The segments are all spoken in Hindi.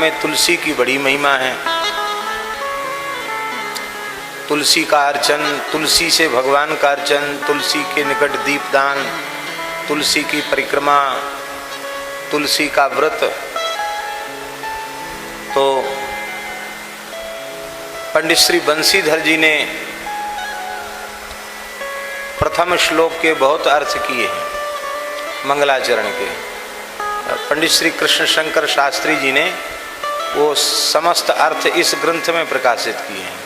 में तुलसी की बड़ी महिमा है। तुलसी का अर्चन, तुलसी से भगवान का अर्चन, तुलसी के निकट दीपदान, तुलसी की परिक्रमा, तुलसी का व्रत। तो पंडित श्री बंसीधर जी ने प्रथम श्लोक के बहुत अर्थ किए हैं मंगलाचरण के। पंडित श्री कृष्ण शंकर शास्त्री जी ने वो समस्त अर्थ इस ग्रंथ में प्रकाशित किए हैं।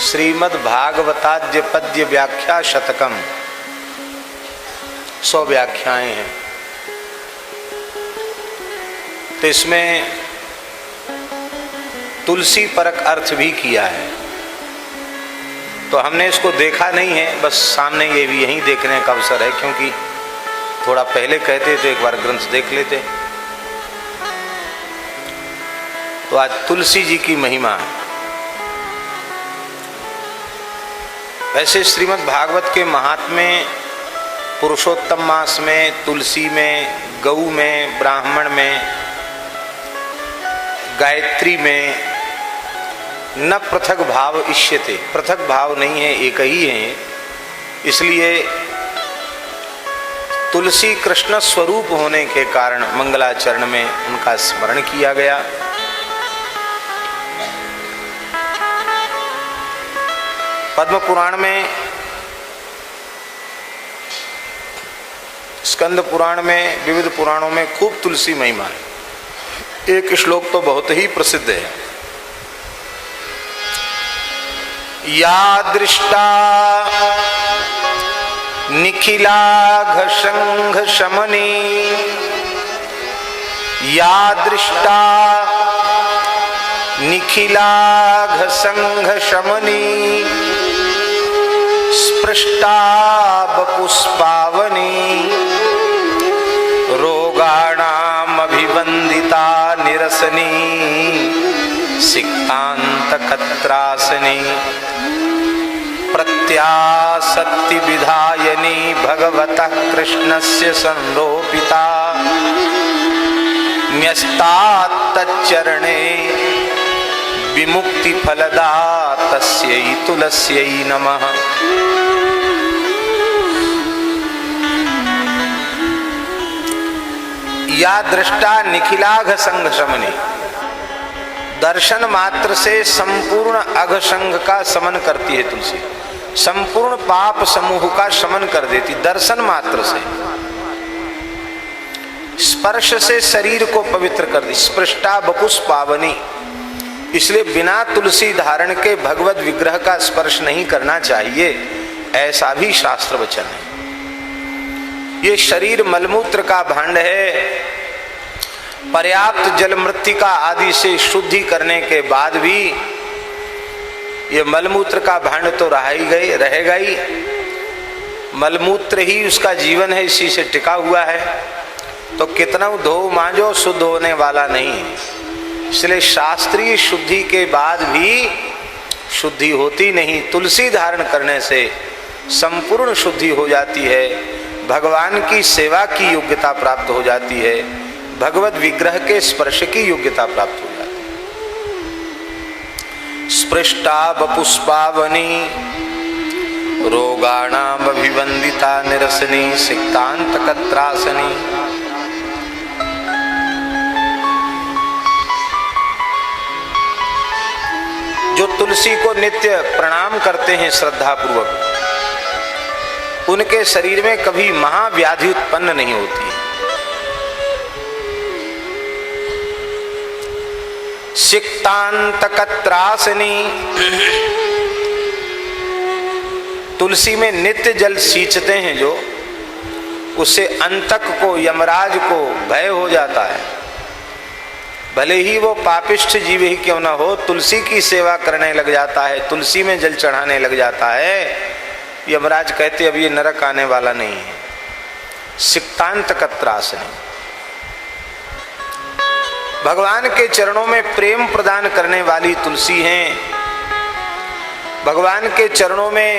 श्रीमद् भागवताद्य पद्य व्याख्या शतकम, 100 व्याख्याएं हैं। तो इसमें तुलसी परक अर्थ भी किया है। तो हमने इसको देखा नहीं है, बस सामने ये भी यहीं देखने का अवसर है, क्योंकि थोड़ा पहले कहते तो एक बार ग्रंथ देख लेते। तो आज तुलसी जी की महिमा। वैसे श्रीमद् भागवत के महात्म्य पुरुषोत्तम मास में, तुलसी में, गऊ में, ब्राह्मण में, गायत्री में न पृथक भाव इष्यते, पृथक भाव नहीं है, एक ही है। इसलिए तुलसी कृष्ण स्वरूप होने के कारण मंगलाचरण में उनका स्मरण किया गया। पद्म पुराण में, स्कंद पुराण में, विविध पुराणों में खूब तुलसी महिमा है। एक श्लोक तो बहुत ही प्रसिद्ध है। या दृष्टा निखिलाघ संघ शमनी, या दृष्टा निखिलाघ संघ शमनी, स्पृष्टा बपुष्पावनी, रोगाणाम अभिवंदिता निरसनी, सिक्तांत कत्रासनी, प्रत्यासक्ति विधायनी, भगवतः कृष्णस्य संरोपिता, न्यस्तात् तच्चरणे विमुक्ति फलदा, तस्यै तुलस्यै नमः। या दृष्टा निखिलाघ संघ शमनी, दर्शन मात्र से संपूर्ण अघसंघ का शमन करती है तुलसी। संपूर्ण पाप समूह का शमन कर देती दर्शन मात्र से। स्पर्श से शरीर को पवित्र कर दी, स्पृष्टा बपुष्पावनी। इसलिए बिना तुलसी धारण के भगवत विग्रह का स्पर्श नहीं करना चाहिए, ऐसा भी शास्त्र वचन है। ये शरीर मलमूत्र का भांड है। पर्याप्त जल मृत्तिका आदि से शुद्धि करने के बाद भी ये मलमूत्र का भांड तो रहेगा ही। मलमूत्र ही उसका जीवन है, इसी से टिका हुआ है। तो कितना धो मांजो, शुद्ध होने वाला नहीं है। इसलिए शास्त्रीय शुद्धि के बाद भी शुद्धि होती नहीं। तुलसी धारण करने से संपूर्ण शुद्धि हो जाती है, भगवान की सेवा की योग्यता प्राप्त हो जाती है, भगवत विग्रह के स्पर्श की योग्यता प्राप्त हो जाती है। स्पृष्टा बपुष्पावनी, रोगाणाम अभिवंदिता निरसनी, सिक्तांत कत्रासनी। जो तुलसी को नित्य प्रणाम करते हैं श्रद्धा पूर्वक, उनके शरीर में कभी महाव्याधि उत्पन्न नहीं होती। सिक्तांत कत्रासनी, तुलसी में नित्य जल सींचते हैं जो, उससे अंतक को, यमराज को भय हो जाता है। भले ही वो पापिष्ठ जीव ही क्यों न हो, तुलसी की सेवा करने लग जाता है, तुलसी में जल चढ़ाने लग जाता है, यमराज कहते अब ये नरक आने वाला नहीं है। सिक्तांत कत्रासनी, भगवान के चरणों में प्रेम प्रदान करने वाली तुलसी हैं। भगवान के चरणों में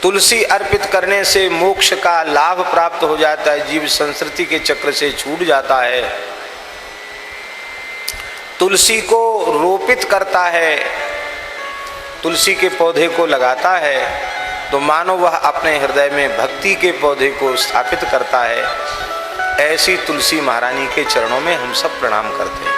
तुलसी अर्पित करने से मोक्ष का लाभ प्राप्त हो जाता है, जीव संस्कृति के चक्र से छूट जाता है। तुलसी को रोपित करता है, तुलसी के पौधे को लगाता है, तो मानो वह अपने हृदय में भक्ति के पौधे को स्थापित करता है। ऐसी तुलसी महारानी के चरणों में हम सब प्रणाम करते हैं।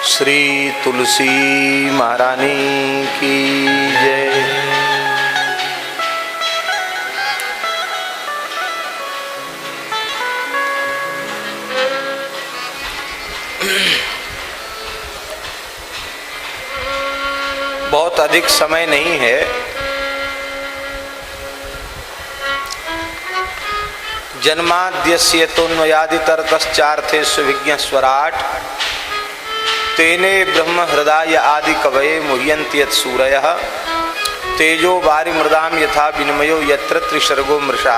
श्री तुलसी महारानी की जय। बहुत अधिक समय नहीं है, जन्माद्यस्य तोन्मयादितरतश्चार्थेषु विज्ञस्वराट् तेने ब्रह्म हृदय आदि कवये मुह्यन्ति यत्सूरयः तेजो वारि मृदाम यथा विनिमयो यत्र त्रिसर्गो मृषा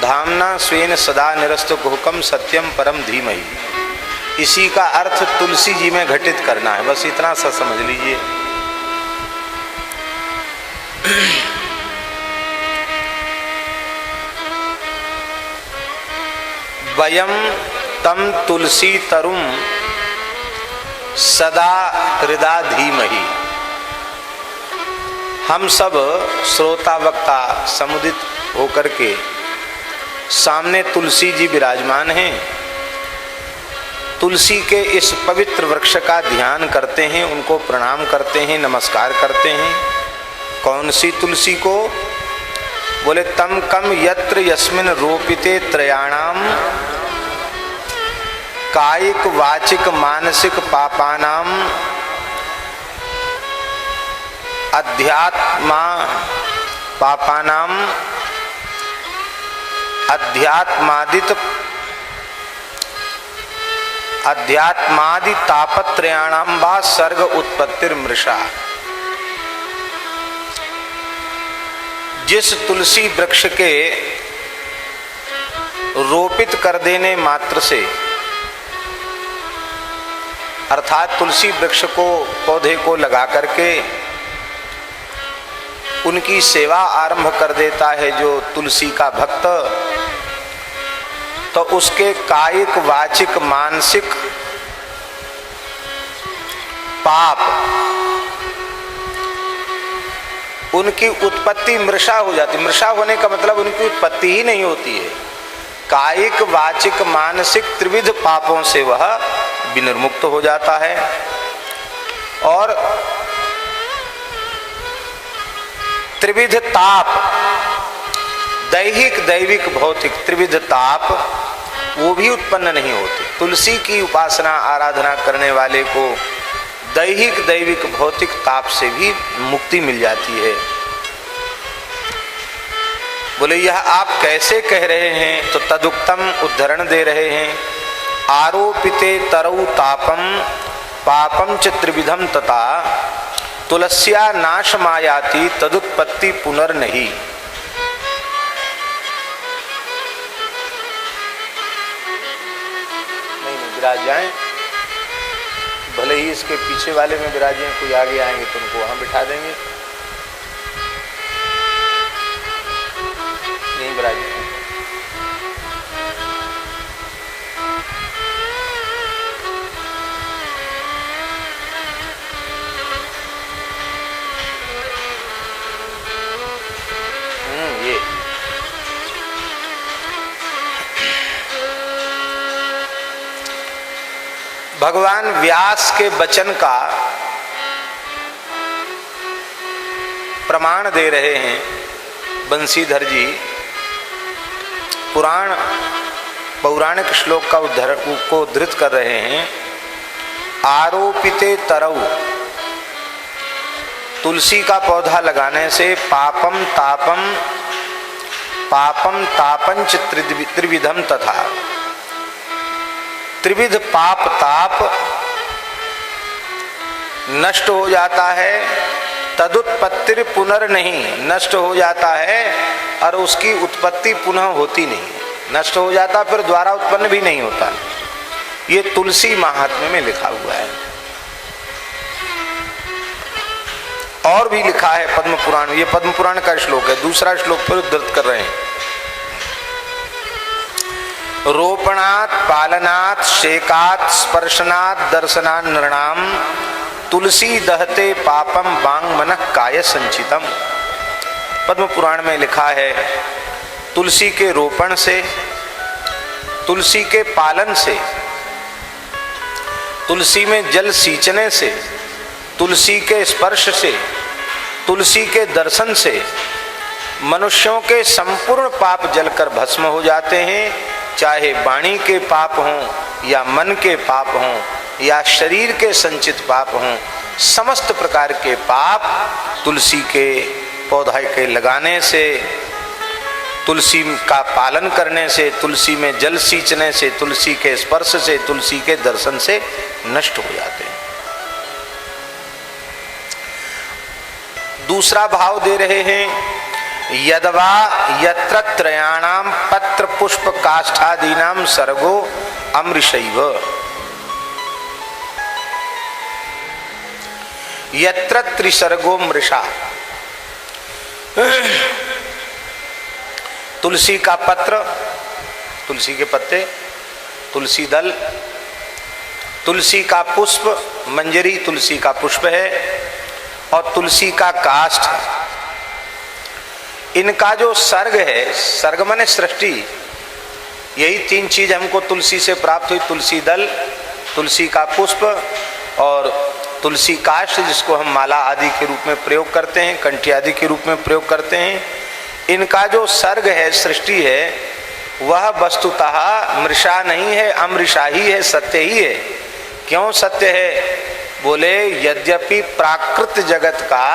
धाम्ना स्वेन सदा निरस्तु कुहुकम सत्यम परम धीमहि। इसी का अर्थ तुलसी जी में घटित करना है, बस इतना सा समझ लीजिए। वयम तम तुलसी तरुम सदा हृदा धीमहि। हम सब श्रोता वक्ता समुदित होकर के सामने तुलसी जी विराजमान हैं। तुलसी के इस पवित्र वृक्ष का ध्यान करते हैं, उनको प्रणाम करते हैं, नमस्कार करते हैं। कौन सी तुलसी को? बोले तम कम यत्र यस्मिन रोपिते त्रयाणाम कायिक वाचिक मानसिक पापानाम अध्यात्मा पापानाम अध्यात्मादि तापत्रयाणाम वा सर्ग उत्पत्तिर्मृषा। जिस तुलसी वृक्ष के रोपित कर देने मात्र से, अर्थात तुलसी वृक्ष को पौधे को लगा करके उनकी सेवा आरंभ कर देता है जो तुलसी का भक्त, तो उसके कायिक वाचिक मानसिक पाप, उनकी उत्पत्ति मृषा हो जाती। मृषा होने का मतलब उनकी उत्पत्ति ही नहीं होती है। कायिक वाचिक मानसिक त्रिविध पापों से वह विनिर्मुक्त हो जाता है और त्रिविध ताप, दैहिक दैविक भौतिक त्रिविध ताप, वो भी उत्पन्न नहीं होते। तुलसी की उपासना आराधना करने वाले को दैहिक दैविक भौतिक ताप से भी मुक्ति मिल जाती है। बोले यह आप कैसे कह रहे हैं? तो तदुक्तम उद्धरण दे रहे हैं। आरोपिते तरौ तापम पापम च त्रिविधम तथा तुलस्या नाश मायाति तदुत्पत्ति पुनर्नहि। नहीं विराज जाए, भले ही इसके पीछे वाले में विराजे, कोई आगे आएंगे तो उनको वहां बिठा देंगे। नहीं विराजे। ये भगवान व्यास के वचन का प्रमाण दे रहे हैं बंसीधर जी। पौराणिक श्लोक का उद्धृत कर रहे हैं। आरोपिते तरौ, तुलसी का पौधा लगाने से पापम तापम, पापम तापंच त्रिविधम तथा। त्रिविध पाप ताप नष्ट हो जाता है, तदुत्पत्ति पुनर् नहीं, नष्ट हो जाता है और उसकी उत्पत्ति पुनः होती नहीं, नष्ट हो जाता फिर द्वारा उत्पन्न भी नहीं होता। ये तुलसी महात्म्य में लिखा हुआ है। और भी लिखा है पद्म पुराण, ये पद्म पुराण का श्लोक है, दूसरा श्लोक फिर उद्धृत कर रहे हैं। रोपणात् पालनात् शेकात् स्पर्शनात् दर्शनात् नृणाम तुलसी दहते पापम वांग मनः काय संचितम। पद्म पुराण में लिखा है तुलसी के रोपण से, तुलसी के पालन से, तुलसी में जल सींचने से, तुलसी के स्पर्श से, तुलसी के दर्शन से मनुष्यों के संपूर्ण पाप जलकर भस्म हो जाते हैं। चाहे वाणी के पाप हों या मन के पाप हों या शरीर के संचित पाप हों, समस्त प्रकार के पाप तुलसी के पौधा के लगाने से, तुलसी का पालन करने से, तुलसी में जल सींचने से, तुलसी के स्पर्श से, तुलसी के दर्शन से नष्ट हो जाते हैं। दूसरा भाव दे रहे हैं, यदवा यत्र त्रयाणाम पत्र पुष्प काष्ठादीनाम सर्गो अमृषैव। यत्र त्रिसर्गो मृषा। तुलसी का पत्र, तुलसी के पत्ते, तुलसी दल, तुलसी का पुष्प, मंजरी तुलसी का पुष्प है, और तुलसी का काष्ठ। इनका जो सर्ग है, सर्ग माने सृष्टि, यही तीन चीज हमको तुलसी से प्राप्त हुई। तुलसी दल, तुलसी का पुष्प और तुलसी काष्ठ, जिसको हम माला आदि के रूप में प्रयोग करते हैं, कंठी आदि के रूप में प्रयोग करते हैं। इनका जो सर्ग है, सृष्टि है, वह वस्तुतः मृषा नहीं है, अमृषा ही है, सत्य ही है। क्यों सत्य है? बोले यद्यपि प्राकृत जगत का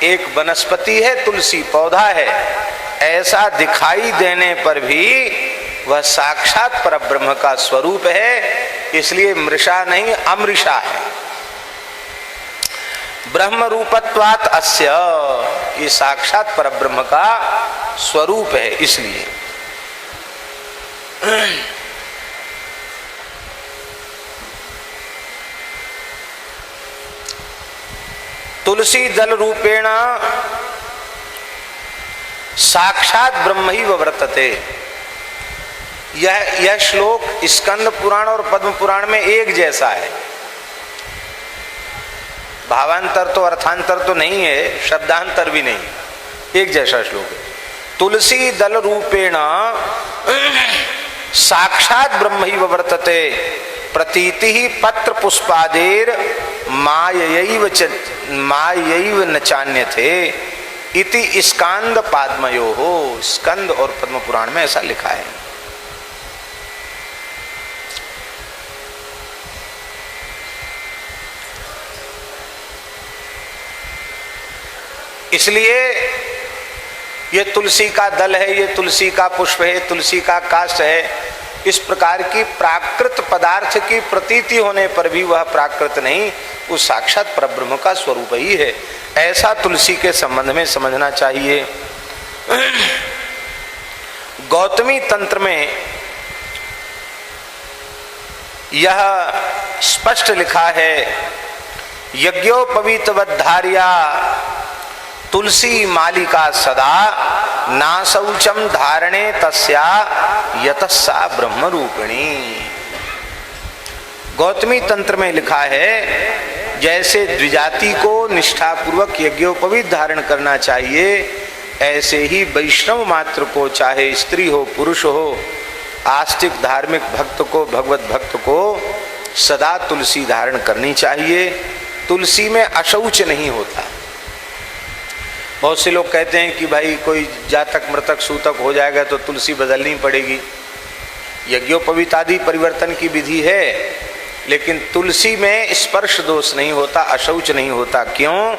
एक वनस्पति है, तुलसी पौधा है, ऐसा दिखाई देने पर भी वह साक्षात परब्रह्म का स्वरूप है, इसलिए मृषा नहीं अमृषा है। ब्रह्म रूपत्वात् अस्य, ये साक्षात परब्रह्म का स्वरूप है। इसलिए तुलसी दल रूपेण साक्षात ब्रह्म ही वर्तते। यह श्लोक स्कंद पुराण और पद्म पुराण में एक जैसा है। भावांतर तो अर्थांतर तो नहीं है, शब्दांतर भी नहीं, एक जैसा श्लोक है। तुलसी दल रूपेण साक्षात ब्रह्म ही वर्तते, प्रतीति ही पत्र पुष्पादेर मायैव न चान्यते इति स्कंद पाद्मयो हो। स्कंद और पद्म पुराण में ऐसा लिखा है। इसलिए ये तुलसी का दल है, ये तुलसी का पुष्प है, तुलसी का काष्ठ है। इस प्रकार की प्राकृत पदार्थ की प्रतीति होने पर भी वह प्राकृत नहीं, उस साक्षात परब्रह्म का स्वरूप ही है। ऐसा तुलसी के संबंध में समझना चाहिए। गौतमी तंत्र में यह स्पष्ट लिखा है, यज्ञोपवीतवद्धार्या तुलसी मालिका सदा ना शौचम धारणे तस्या यतस्सा ब्रह्म रूपिणी। गौतमी तंत्र में लिखा है, जैसे द्विजाति को निष्ठापूर्वक यज्ञोपवीत धारण करना चाहिए, ऐसे ही वैष्णव मात्र को, चाहे स्त्री हो पुरुष हो, आस्तिक धार्मिक भक्त को, भगवत भक्त को सदा तुलसी धारण करनी चाहिए। तुलसी में अशौच नहीं होता। बहुत से लोग कहते हैं कि भाई कोई जातक मृतक सूतक हो जाएगा तो तुलसी बदलनी पड़ेगी। यज्ञोपवीत आदि परिवर्तन की विधि है, लेकिन तुलसी में स्पर्श दोष नहीं होता, अशौच नहीं होता। क्यों?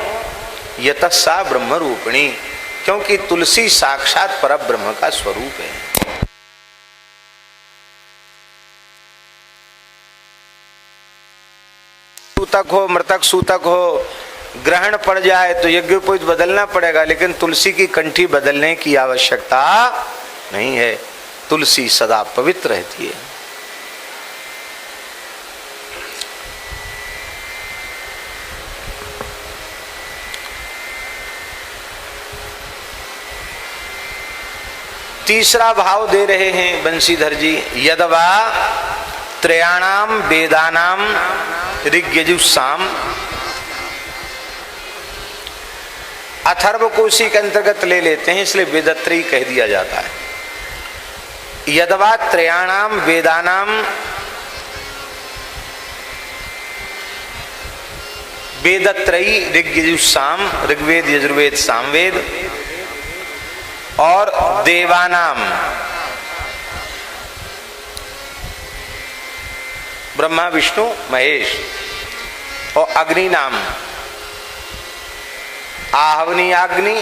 यतस्सा ब्रह्म रूपिणी, क्योंकि तुलसी साक्षात परब्रह्म का स्वरूप है। सूतक हो, मृतक सूतक हो, ग्रहण पड़ जाए तो यज्ञोपवीत बदलना पड़ेगा, लेकिन तुलसी की कंठी बदलने की आवश्यकता नहीं है। तुलसी सदा पवित्र रहती है। तीसरा भाव दे रहे हैं बंशीधर जी, यदवा त्रयाणाम वेदानाम ऋग्यजुस्साम। अथर्वकोशी के अंतर्गत ले लेते हैं, इसलिए वेदत्रयी कह दिया जाता है। यदवा त्रयाणाम वेदानाम, वेदत्रयी ऋग्यजुस्साम, ऋग्वेद यजुर्वेद सामवेद, और देवानाम ब्रह्मा विष्णु महेश, और अग्नि नाम आहवनी अग्नि,